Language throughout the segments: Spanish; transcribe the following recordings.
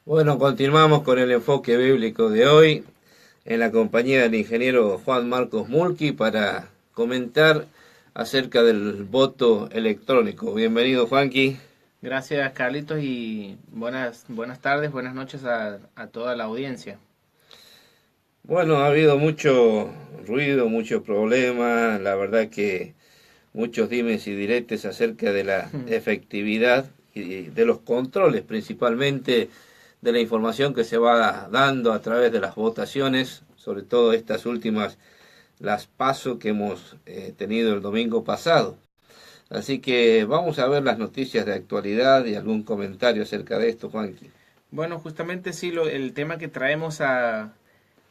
Bueno, continuamos con el enfoque bíblico de hoy en la compañía del ingeniero Juan Marcos Mulqui para comentar acerca del voto electrónico. Bienvenido, Juanqui. Gracias, Carlitos, y buenas tardes, buenas noches a toda la audiencia. Bueno, ha habido mucho ruido, mucho problema, la verdad que muchos dimes y diretes acerca de la efectividad y de los controles, principalmente de la información que se va dando a través de las votaciones, sobre todo estas últimas, las PASO que hemos tenido el domingo pasado. Así que vamos a ver las noticias de actualidad y algún comentario acerca de esto, Juanqui. Bueno, justamente sí, el tema que traemos a,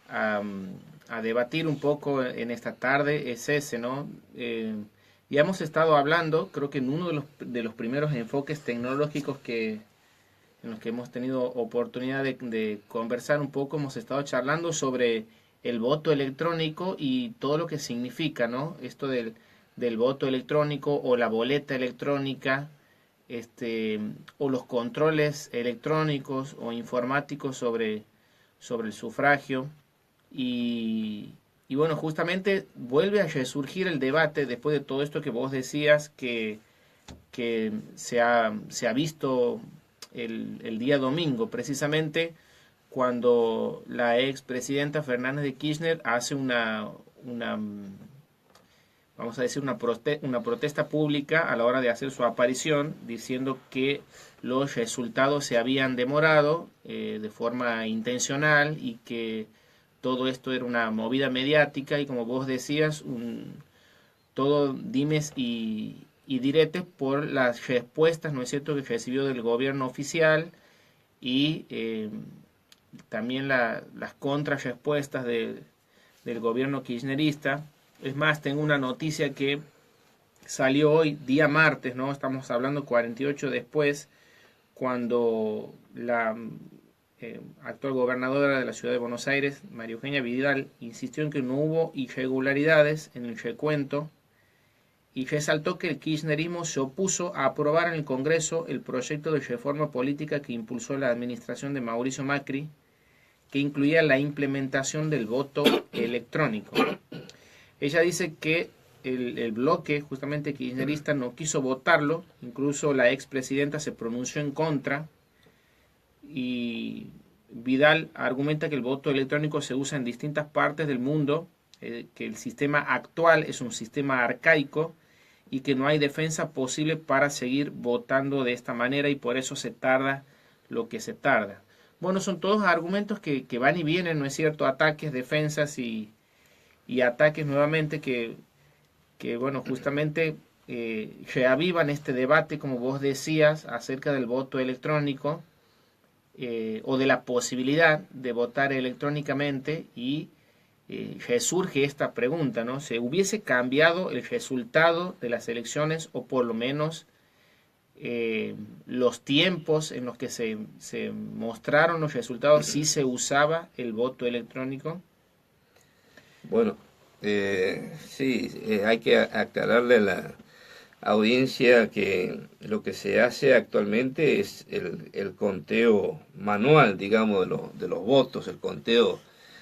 a debatir un poco en esta tarde es ese, ¿no? Ya hemos estado hablando, creo que en uno de los primeros enfoques tecnológicos en los que hemos tenido oportunidad de conversar un poco, hemos estado charlando sobre el voto electrónico y todo lo que significa, ¿no? Esto del voto electrónico o la boleta electrónica, este, o los controles electrónicos o informáticos sobre el sufragio. Y, y bueno, justamente vuelve a resurgir el debate después de todo esto que vos decías que se ha visto el día domingo, precisamente cuando la expresidenta Fernández de Kirchner hace una vamos a decir, una protesta pública a la hora de hacer su aparición, diciendo que los resultados se habían demorado de forma intencional y que todo esto era una movida mediática y, como vos decías, todo dimes y diretes por las respuestas, ¿no es cierto?, que recibió del gobierno oficial y también las contrarrespuestas del gobierno kirchnerista. Es más, tengo una noticia que salió hoy, día martes, ¿no? Estamos hablando 48 después, cuando la actual gobernadora de la ciudad de Buenos Aires, María Eugenia Vidal, insistió en que no hubo irregularidades en el recuento y resaltó que el kirchnerismo se opuso a aprobar en el Congreso el proyecto de reforma política que impulsó la administración de Mauricio Macri, que incluía la implementación del voto electrónico. Ella dice que el bloque justamente kirchnerista no quiso votarlo, incluso la expresidenta se pronunció en contra y Vidal argumenta que el voto electrónico se usa en distintas partes del mundo, que el sistema actual es un sistema arcaico y que no hay defensa posible para seguir votando de esta manera y por eso se tarda lo que se tarda. Bueno, son todos argumentos que van y vienen, ¿no es cierto? Ataques, defensas y ataques nuevamente bueno, justamente reavivan este debate, como vos decías, acerca del voto electrónico o de la posibilidad de votar electrónicamente y resurge esta pregunta, ¿no? ¿Se hubiese cambiado el resultado de las elecciones o por lo menos los tiempos en los que se mostraron los resultados si se usaba el voto electrónico? Bueno, sí, hay que aclararle a la audiencia que lo que se hace actualmente es el conteo manual, digamos, de los votos, el conteo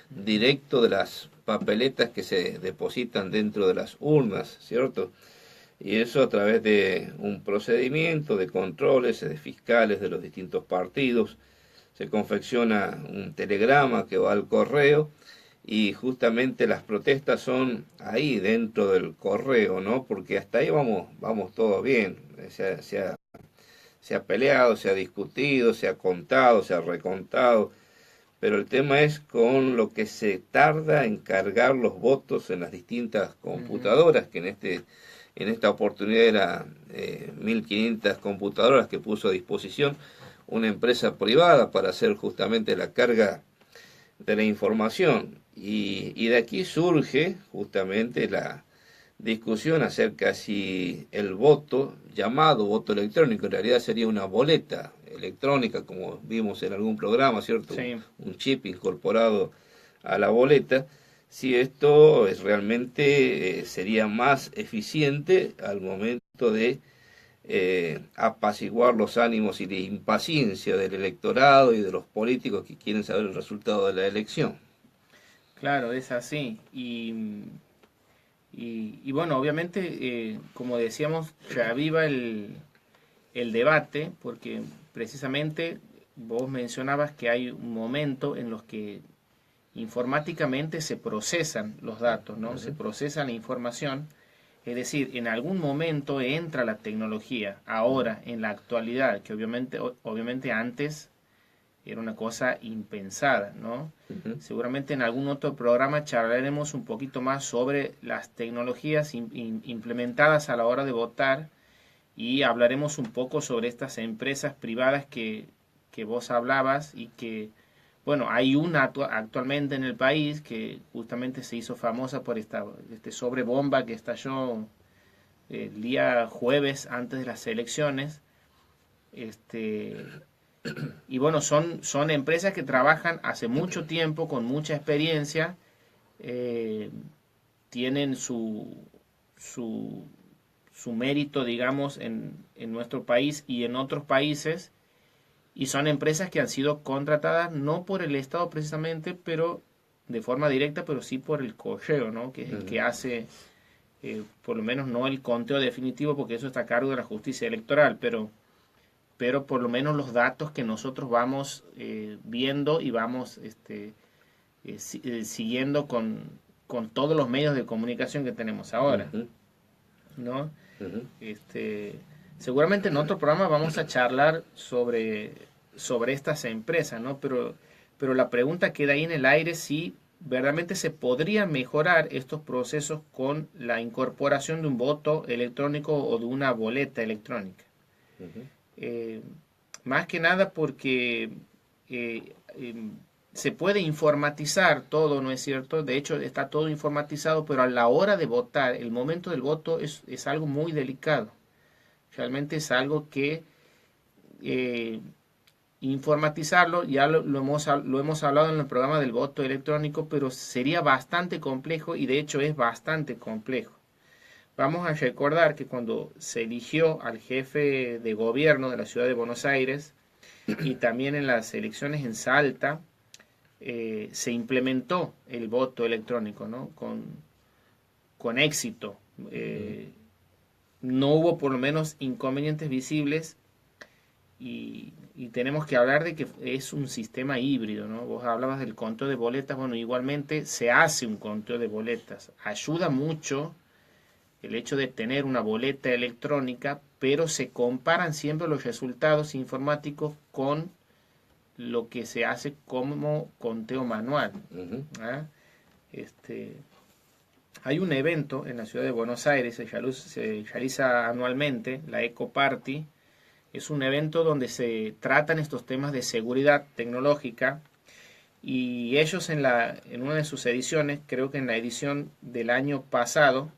directo de las papeletas que se depositan dentro de las urnas, ¿cierto? Y eso a través de un procedimiento de controles de fiscales de los distintos partidos. Se confecciona un telegrama que va al correo y justamente las protestas son ahí dentro del correo, ¿no? Porque hasta ahí vamos todo bien. Se ha peleado, se ha discutido, se ha contado, se ha recontado, pero el tema es con lo que se tarda en cargar los votos en las distintas computadoras, que en esta oportunidad era 1.500 computadoras que puso a disposición una empresa privada para hacer justamente la carga de la información. Y de aquí surge justamente la discusión acerca si el voto, llamado voto electrónico, en realidad sería una boleta electrónica, como vimos en algún programa, ¿cierto? Sí. Un chip incorporado a la boleta, si esto es realmente sería más eficiente al momento de apaciguar los ánimos y la impaciencia del electorado y de los políticos que quieren saber el resultado de la elección. Claro, es así. Y bueno, obviamente, como decíamos, reaviva el debate, porque precisamente vos mencionabas que hay un momento en los que informáticamente se procesan los datos, ¿no? Se procesa la información, es decir, en algún momento entra la tecnología, ahora, en la actualidad, que obviamente antes era una cosa impensada, ¿no? Seguramente en algún otro programa charlaremos un poquito más sobre las tecnologías implementadas a la hora de votar y hablaremos un poco sobre estas empresas privadas que vos hablabas y que, bueno, hay una actualmente en el país que justamente se hizo famosa por este sobrebomba que estalló el día jueves antes de las elecciones. Y bueno, son empresas que trabajan hace mucho tiempo, con mucha experiencia, tienen su mérito, digamos, en nuestro país y en otros países, y son empresas que han sido contratadas no por el Estado precisamente, pero de forma directa, pero sí por el correo, ¿no? Que es el que hace, por lo menos no el conteo definitivo, porque eso está a cargo de la justicia electoral, pero por lo menos los datos que nosotros vamos viendo y vamos siguiendo con todos los medios de comunicación que tenemos ahora, ¿no? Seguramente en otro programa vamos a charlar sobre estas empresas, ¿no? Pero la pregunta queda ahí en el aire si verdaderamente se podría mejorar estos procesos con la incorporación de un voto electrónico o de una boleta electrónica. Más que nada porque se puede informatizar todo, ¿no es cierto? De hecho, está todo informatizado, pero a la hora de votar, el momento del voto es algo muy delicado. Realmente es algo que informatizarlo, ya lo hemos hablado en el programa del voto electrónico, pero sería bastante complejo y de hecho es bastante complejo. Vamos a recordar que cuando se eligió al jefe de gobierno de la ciudad de Buenos Aires y también en las elecciones en Salta, se implementó el voto electrónico, ¿no? Con éxito. No hubo por lo menos inconvenientes visibles y tenemos que hablar de que es un sistema híbrido, ¿no? Vos hablabas del conteo de boletas, bueno, igualmente se hace un conteo de boletas. Ayuda mucho el hecho de tener una boleta electrónica, pero se comparan siempre los resultados informáticos con lo que se hace como conteo manual. ¿Ah? Hay un evento en la ciudad de Buenos Aires, se realiza anualmente, la Eco Party. Es un evento donde se tratan estos temas de seguridad tecnológica y ellos en una de sus ediciones, creo que en la edición del año pasado,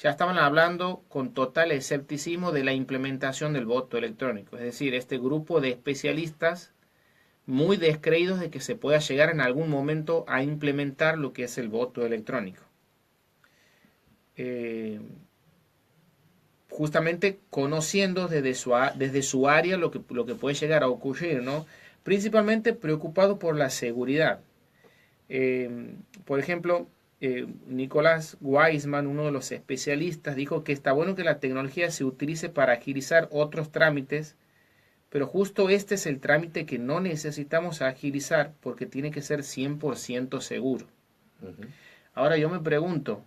ya estaban hablando con total escepticismo de la implementación del voto electrónico. Es decir, este grupo de especialistas muy descreídos de que se pueda llegar en algún momento a implementar lo que es el voto electrónico. Justamente conociendo desde su área lo que puede llegar a ocurrir, ¿no? Principalmente preocupado por la seguridad. Por ejemplo, Nicolás Weissman, uno de los especialistas, dijo que está bueno que la tecnología se utilice para agilizar otros trámites, pero justo este es el trámite que no necesitamos agilizar porque tiene que ser 100% seguro. Ahora yo me pregunto,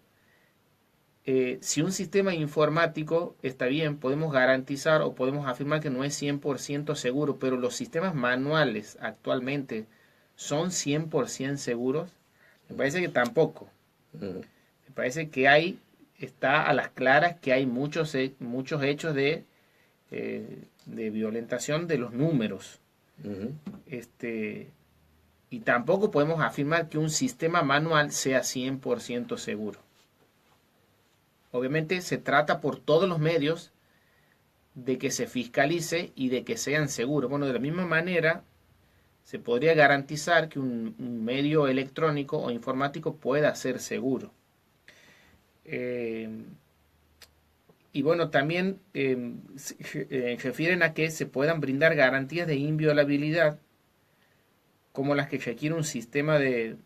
si un sistema informático está bien, podemos garantizar o podemos afirmar que no es 100% seguro, pero los sistemas manuales actualmente son 100% seguros. Me parece que tampoco. Me parece que está a las claras que hay muchos hechos de violentación de los números. Y tampoco podemos afirmar que un sistema manual sea 100% seguro. Obviamente se trata por todos los medios de que se fiscalice y de que sean seguros. Bueno, de la misma manera se podría garantizar que un medio electrónico o informático pueda ser seguro. Y bueno, también refieren a que se puedan brindar garantías de inviolabilidad como las que requiere un sistema de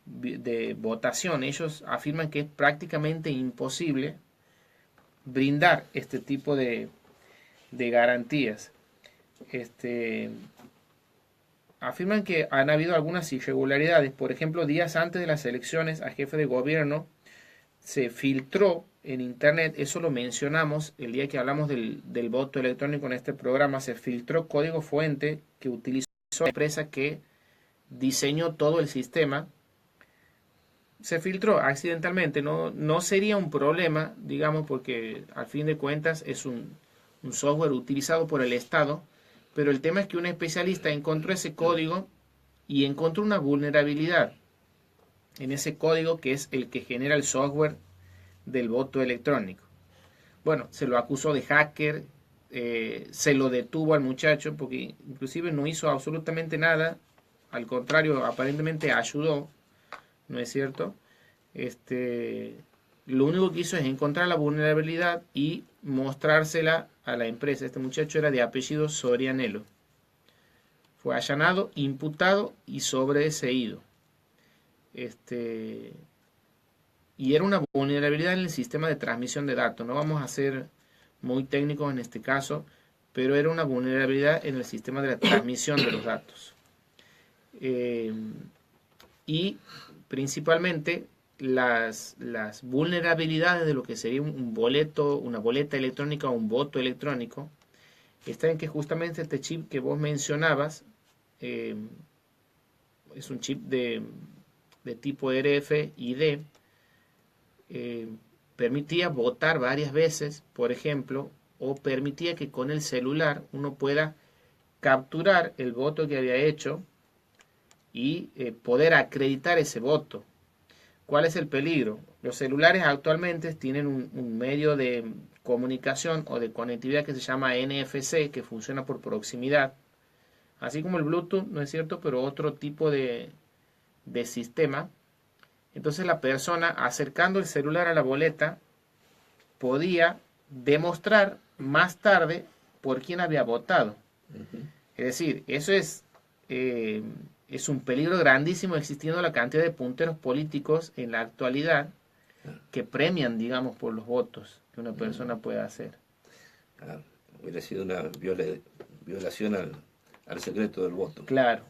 votación. Ellos afirman que es prácticamente imposible brindar este tipo de garantías. Afirman que han habido algunas irregularidades. Por ejemplo, días antes de las elecciones a jefe de gobierno se filtró en internet, eso lo mencionamos el día que hablamos del voto electrónico en este programa, se filtró código fuente que utilizó la empresa que diseñó todo el sistema. Se filtró accidentalmente, no sería un problema, digamos, porque al fin de cuentas es un software utilizado por el Estado, pero el tema es que un especialista encontró ese código y encontró una vulnerabilidad en ese código que es el que genera el software del voto electrónico. Bueno, se lo acusó de hacker, se lo detuvo al muchacho porque inclusive no hizo absolutamente nada, al contrario, aparentemente ayudó, ¿no es cierto? Lo único que hizo es encontrar la vulnerabilidad y mostrársela a la empresa. Este muchacho era de apellido Sorianelo. Fue allanado, imputado y sobreseído. Y era una vulnerabilidad en el sistema de transmisión de datos. No vamos a ser muy técnicos en este caso, pero era una vulnerabilidad en el sistema de la transmisión de los datos. Y principalmente las vulnerabilidades de lo que sería un boleto, una boleta electrónica o un voto electrónico, está en que justamente este chip que vos mencionabas es un chip de tipo RFID, permitía votar varias veces, por ejemplo, o permitía que con el celular uno pueda capturar el voto que había hecho y poder acreditar ese voto. ¿Cuál es el peligro? Los celulares actualmente tienen un medio de comunicación o de conectividad que se llama NFC, que funciona por proximidad, así como el Bluetooth, ¿no es cierto?, pero otro tipo de sistema. Entonces la persona, acercando el celular a la boleta, podía demostrar más tarde por quién había votado. Es decir, eso es un peligro grandísimo, existiendo la cantidad de punteros políticos en la actualidad que premian, digamos, por los votos que una persona puede hacer. Hubiera sido una violación al secreto del voto. Claro.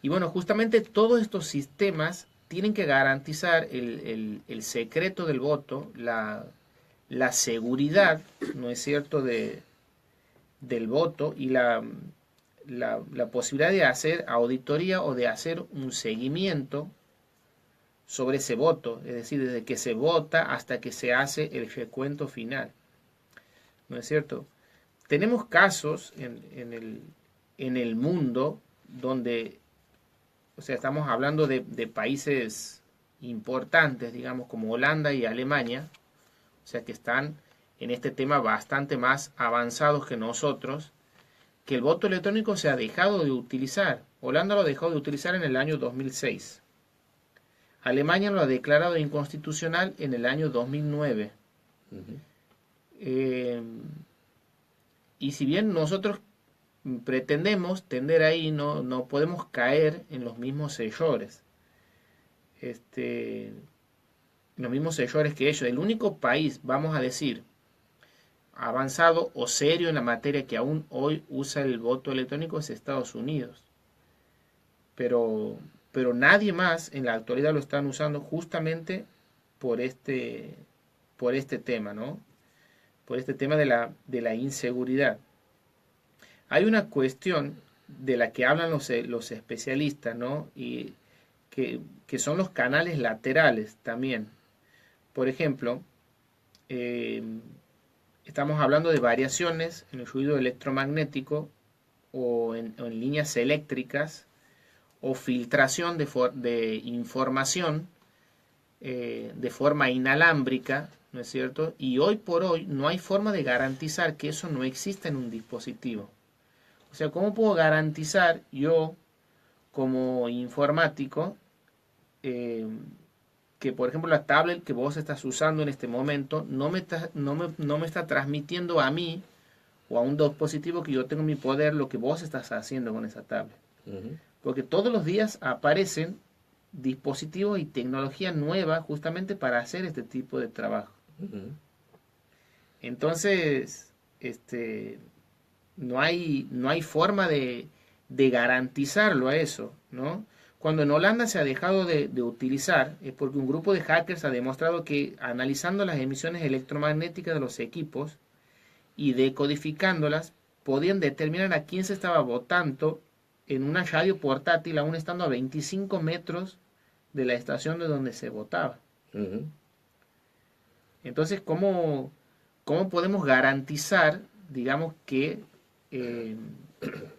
Y bueno, justamente todos estos sistemas tienen que garantizar el secreto del voto, la seguridad, ¿no es cierto?, del voto y la posibilidad de hacer auditoría o de hacer un seguimiento sobre ese voto, es decir, desde que se vota hasta que se hace el recuento final, ¿no es cierto? Tenemos casos en el mundo donde, o sea, estamos hablando de países importantes, digamos, como Holanda y Alemania, o sea, que están en este tema bastante más avanzados que nosotros, que el voto electrónico se ha dejado de utilizar. Holanda lo dejó de utilizar en el año 2006. Alemania lo ha declarado inconstitucional en el año 2009. Y si bien nosotros pretendemos tender ahí, no podemos caer en los mismos errores. Los mismos errores que ellos. El único país, vamos a decir, avanzado o serio en la materia que aún hoy usa el voto electrónico es Estados Unidos. Pero nadie más en la actualidad lo están usando justamente por este tema, ¿no? Por este tema de la inseguridad. Hay una cuestión de la que hablan los especialistas, ¿no? Y que son los canales laterales también. Por ejemplo, estamos hablando de variaciones en el ruido electromagnético o en líneas eléctricas o filtración de información de forma inalámbrica, ¿no es cierto? Y hoy por hoy no hay forma de garantizar que eso no exista en un dispositivo. O sea, ¿cómo puedo garantizar yo como informático que, por ejemplo, la tablet que vos estás usando en este momento no me está transmitiendo a mí o a un dispositivo que yo tengo en mi poder lo que vos estás haciendo con esa tablet. Porque todos los días aparecen dispositivos y tecnología nueva justamente para hacer este tipo de trabajo. Entonces, no hay forma de garantizarlo a eso, ¿no? Cuando en Holanda se ha dejado de utilizar, es porque un grupo de hackers ha demostrado que analizando las emisiones electromagnéticas de los equipos y decodificándolas, podían determinar a quién se estaba votando en una radio portátil, aún estando a 25 metros de la estación de donde se votaba. Entonces, ¿cómo podemos garantizar, digamos, que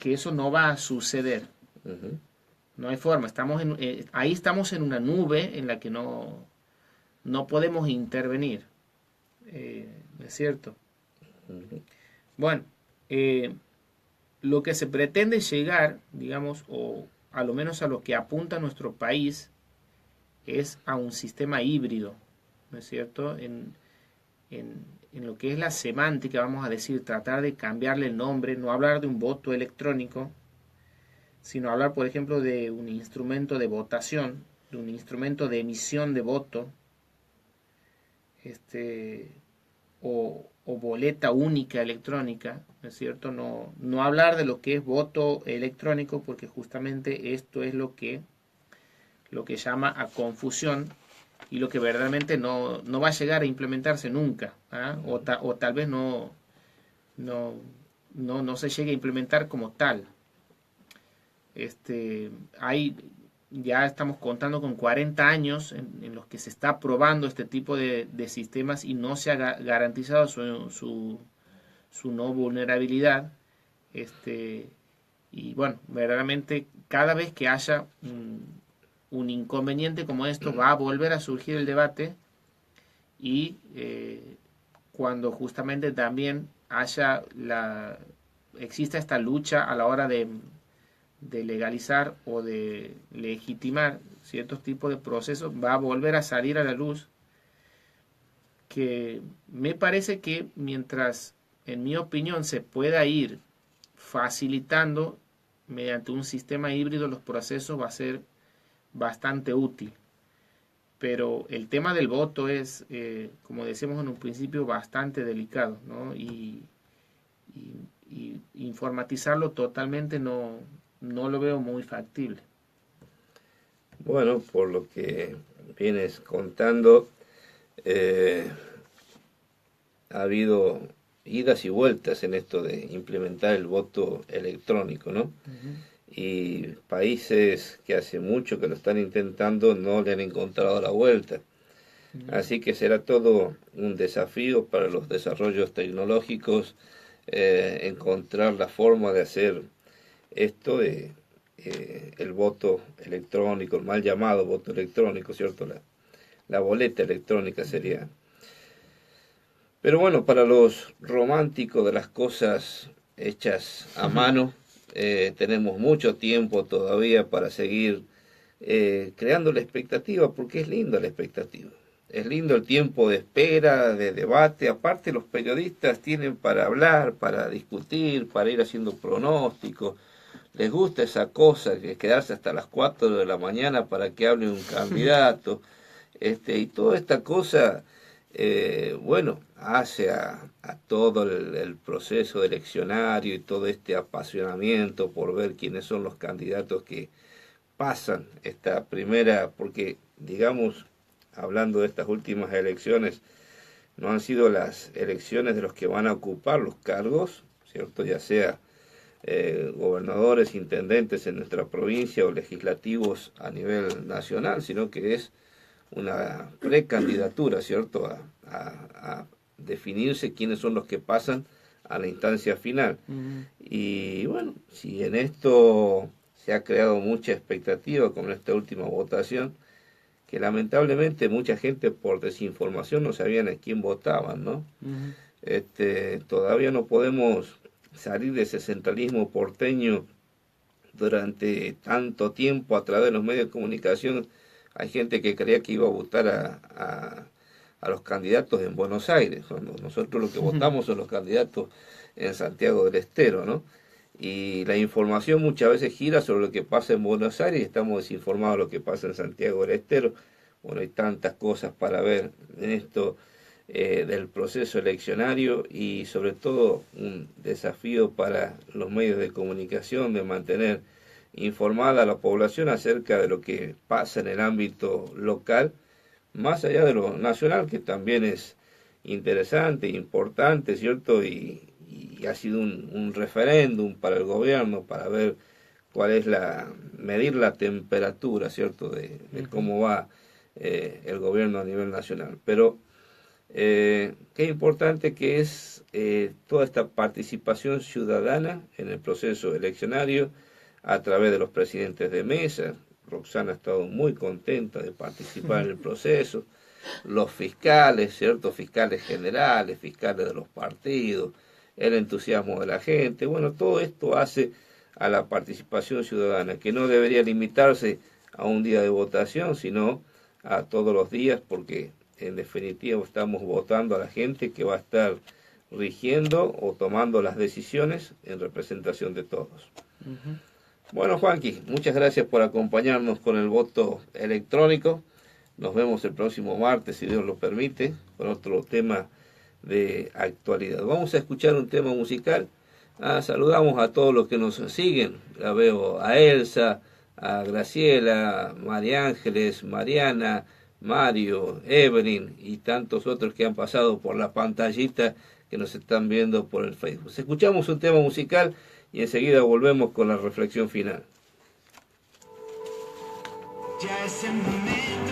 eso no va a suceder? No hay forma. Ahí estamos en una nube en la que no podemos intervenir. ¿Es cierto? Bueno, lo que se pretende llegar, digamos, o a lo menos a lo que apunta nuestro país, es a un sistema híbrido, ¿no es cierto? En lo que es la semántica, vamos a decir, tratar de cambiarle el nombre, no hablar de un voto electrónico, sino hablar, por ejemplo, de un instrumento de votación, de un instrumento de emisión de voto, o boleta única electrónica, ¿no es cierto? No hablar de lo que es voto electrónico, porque justamente esto es lo que llama a confusión y lo que verdaderamente no va a llegar a implementarse nunca, o tal vez no se llegue a implementar como tal. Ya estamos contando con 40 años en los que se está probando este tipo de sistemas y no se ha garantizado su no vulnerabilidad. Y bueno, verdaderamente cada vez que haya un inconveniente como esto va a volver a surgir el debate, y cuando justamente también exista esta lucha a la hora de legalizar o de legitimar ciertos tipos de procesos, va a volver a salir a la luz que me parece que mientras, en mi opinión, se pueda ir facilitando mediante un sistema híbrido los procesos, va a ser bastante útil. Pero el tema del voto es, como decíamos en un principio, bastante delicado, ¿no? Y informatizarlo totalmente no lo veo muy factible. Bueno, por lo que vienes contando, ha habido idas y vueltas en esto de implementar el voto electrónico, ¿no? Y países que hace mucho que lo están intentando no le han encontrado la vuelta. Así que será todo un desafío para los desarrollos tecnológicos encontrar la forma de hacer esto el voto electrónico, el mal llamado voto electrónico, ¿cierto? La boleta electrónica sería. Pero bueno, para los románticos de las cosas hechas a mano, tenemos mucho tiempo todavía para seguir creando la expectativa, porque es linda la expectativa. Es lindo el tiempo de espera, de debate. Aparte, los periodistas tienen para hablar, para discutir, para ir haciendo pronósticos. Les gusta esa cosa, que quedarse hasta las 4 de la mañana para que hable un candidato. Y toda esta cosa, bueno, hace a todo el proceso eleccionario y todo este apasionamiento por ver quiénes son los candidatos que pasan esta primera, porque digamos, hablando de estas últimas elecciones, no han sido las elecciones de los que van a ocupar los cargos, ¿cierto? Ya sea gobernadores, intendentes en nuestra provincia o legislativos a nivel nacional, sino que es una precandidatura, ¿cierto? A definirse quiénes son los que pasan a la instancia final. Y bueno, si en esto se ha creado mucha expectativa con esta última votación, que lamentablemente mucha gente por desinformación no sabían a quién votaban, ¿no? Todavía no podemos salir de ese centralismo porteño durante tanto tiempo a través de los medios de comunicación Hay gente que creía que iba a votar a los candidatos en Buenos Aires, cuando nosotros lo que votamos son los candidatos en Santiago del Estero, ¿no? Y la información muchas veces gira sobre lo que pasa en Buenos Aires y estamos desinformados de lo que pasa en Santiago del Estero. Bueno, hay tantas cosas para ver en esto del proceso eleccionario y sobre todo un desafío para los medios de comunicación de mantener informada a la población acerca de lo que pasa en el ámbito local, más allá de lo nacional, que también es interesante, importante, ¿cierto? Y ha sido un referéndum para el gobierno para ver cuál es medir la temperatura, ¿cierto? De cómo va el gobierno a nivel nacional. Pero qué importante que es toda esta participación ciudadana en el proceso eleccionario a través de los presidentes de mesa. Roxana ha estado muy contenta de participar en el proceso. Los fiscales, ¿cierto? Fiscales generales, fiscales de los partidos, el entusiasmo de la gente. Bueno, todo esto hace a la participación ciudadana, que no debería limitarse a un día de votación, sino a todos los días, porque en definitiva estamos votando a la gente que va a estar rigiendo o tomando las decisiones en representación de todos. Bueno, Juanqui, muchas gracias por acompañarnos con el voto electrónico. Nos vemos el próximo martes, si Dios lo permite, con otro tema de actualidad. Vamos a escuchar un tema musical. Saludamos a todos los que nos siguen. La veo a Elsa, a Graciela, María Ángeles, Mariana, Mario, Evelyn y tantos otros que han pasado por la pantallita que nos están viendo por el Facebook. Escuchamos un tema musical y enseguida volvemos con la reflexión final. Ya es el momento.